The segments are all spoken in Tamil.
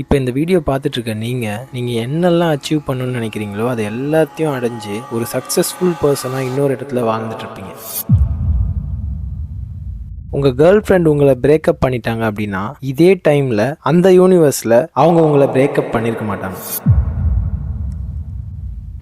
இப்போ இந்த வீடியோ பார்த்துட்டு இருக்க நீங்கள் என்னெல்லாம் அச்சீவ் பண்ணணும்னு நினைக்கிறீங்களோ அது எல்லாத்தையும் அடைஞ்சு ஒரு சக்ஸஸ்ஃபுல் பர்சனாக இன்னொரு இடத்துல வாழ்ந்துட்டு இருப்பீங்க. உங்கள் கேர்ள் ஃப்ரெண்ட் உங்களை பிரேக்கப் பண்ணிட்டாங்க அப்படின்னா இதே டைமில் அந்த யூனிவர்ஸில் அவங்க உங்களை பிரேக்கப் பண்ணியிருக்க மாட்டாங்க.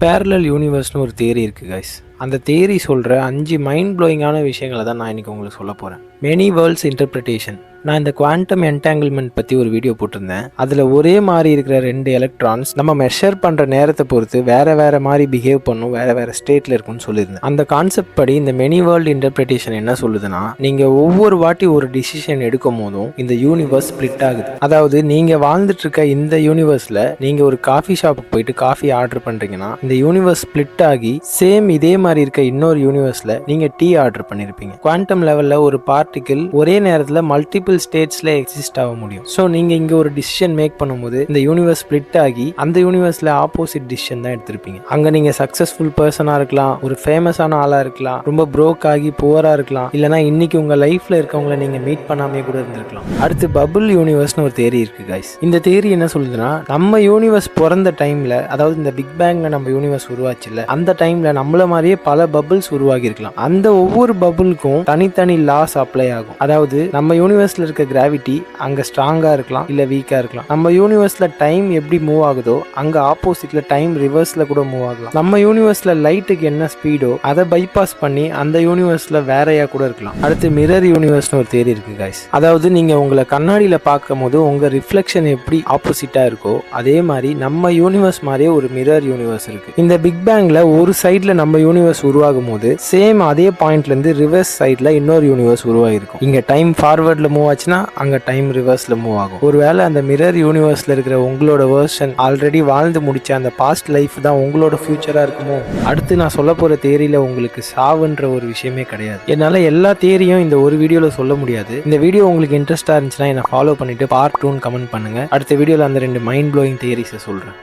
பேரலல் யூனிவர்ஸ்னு ஒரு தியரி இருக்குது கைஸ். அந்த தியரி சொல்கிற 5 மைண்ட் ப்ளோயிங்கான விஷயங்களை தான் நான் இன்றைக்கி உங்களுக்கு சொல்ல போகிறேன். Many world's interpretation. நான் இந்த குவாண்டம் என்டாங்கிள்மெண்ட் பற்றி ஒரு வீடியோ போட்டிருந்தேன். அதில் ஒரே மாதிரி இருக்கிற 2 எலக்ட்ரான்ஸ் நம்ம மெஷர் பண்ணுற நேரத்தை பொறுத்து வேறு மாதிரி பிஹேவ் பண்ணும், வேறு ஸ்டேட்டில் இருக்கும்னு சொல்லியிருந்தேன். அந்த கான்செப்ட் படி இந்த மெனி வேர்ல்டு இன்டர்பிரிட்டேஷன் என்ன சொல்லுதுன்னா, நீங்கள் ஒவ்வொரு வாட்டி ஒரு டிசிஷன் எடுக்கும் போதும் இந்த யூனிவர்ஸ் ஸ்ப்ளிட் ஆகுது. அதாவது நீங்கள் வாழ்ந்துட்டு இருக்க இந்த யூனிவர்ஸில் நீங்கள் ஒரு காஃபி ஷாப்புக்கு போயிட்டு காஃபி ஆர்டர் பண்ணுறீங்கன்னா இந்த யூனிவர்ஸ் ஸ்ப்ளிட் ஆகி சேம் இதே மாதிரி இருக்க இன்னொரு யூனிவர்ஸில் நீங்கள் டீ ஆர்டர் பண்ணியிருப்பீங்க. குவாண்டம் லெவலில் ஒரு பார்ட்டிகிள் ஒரே நேரத்தில் மல்டிபிள் ஸ்டேட்ஸ்ல எக்ஸிஸ்ட் ஆக முடியும். ஸோ நீங்க இங்க ஒரு டிசிஷன் மேக் பண்ணும்போது இந்த யூனிவர்ஸ் ஸ்ப்ளிட் ஆகி அந்த யூனிவர்ஸ்ல ஆப்போசிட் டிசிஷன் தான் எடுத்திருப்பீங்க. அங்க நீங்க சக்சஸ்ஃபுல் பர்சனா இருக்கலாம், ஒரு ஃபேமஸான ஆளா இருக்கலாம், ரொம்ப ப்ரோக் ஆகி புவரா இருக்கலாம், இல்லனா இன்னைக்கு உங்க லைஃப்ல இருக்கவங்களை நீங்க மீட் பண்ணாமே கூட இருந்திருக்கலாம். அடுத்து பபிள் யூனிவர்ஸ்னு ஒரு தியரி இருக்கு கைஸ். இந்த தியரி என்ன சொல்லுதுன்னா, நம்ம யூனிவர்ஸ் பிறந்த டைம்ல, அதாவது இந்த பிக் பேங்ல நம்ம யூனிவர்ஸ் உருவாச்சு இல்ல, அந்த டைம்ல நம்மள மாதிரியே பல பபிள்ஸ் உருவாகி இருக்கலாம். அந்த ஒவ்வொரு பபிளுக்கும் தனித்தனி லாஸ் அப்ளை ஆகும். அதாவது நம்ம யூனிவர்ஸ்ல இருக்க கிராவிட்டி அங்க ஸ்ட்ராங்கா இருக்கலாம், இல்ல வீக்கா இருக்கலாம். நம்ம யூனிவர்ஸ்ல டைம் எப்படி மூவ் ஆகுதோ அங்க ஆப்போசிட்ல டைம் ரிவர்ஸ்ல கூட மூவ் ஆகலாம். நம்ம யூனிவர்ஸ்ல லைட்டுக்கு என்ன ஸ்பீடோ அதை பைபாஸ் பண்ணி அந்த யூனிவர்ஸ்ல வேறையா கூட இருக்கலாம். அடுத்து மிரர் யூனிவர்ஸ்னு ஒரு தியரி இருக்கு கைஸ். அதாவது நீங்க உங்களை கண்ணாடியில பார்க்கும் போது உங்க ரிஃப்ளெக்ஷன் எப்படி ஆப்போசிட்டா இருக்கோ அதே மாதிரி நம்ம யூனிவர்ஸ் மாதிரியே ஒரு மிரர் யூனிவர்ஸ் இருக்கு. இந்த பிக் பேங்ல ஒரு சைட்ல நம்ம யூனிவர்ஸ் உருவாகும் போது சேம் அதே பாயிண்ட்ல இருந்து ரிவர்ஸ் சைட்ல இன்னொரு யூனிவர்ஸ் உருவாகிருக்கும். இங்க டைம் ஃபார்வர்ட்ல மூவ் ஆச்சுன்னா அங்க டைம் ரிவர்ஸ்ல மூவ் ஆகும். ஒருவேளை அந்த மிரர் யூனிவர்ஸ்ல இருக்கிற உங்களோட வெர்ஷன் ஆல்ரெடி வாழ்ந்து முடிச்ச அந்த பாஸ்ட் லைஃப் தான் உங்களோட ஃபியூச்சரா இருக்குமோ? அடுத்து நான் சொல்ல போற தியரியில உங்களுக்கு சாவுன்ற ஒரு விஷயமே கிடையாது. என்னால எல்லா தியரியும் இந்த ஒரு வீடியோல சொல்ல முடியாது. இந்த வீடியோ உங்களுக்கு இன்ட்ரெஸ்டா இருந்துச்சுன்னா என்ன ஃபாலோ பண்ணிட்டு பார்ட் 2 கமெண்ட் பண்ணுங்க. அடுத்த வீடியோல அந்த 2 மைண்ட் ப்ளோயிங் தியரிஸை சொல்றேன்.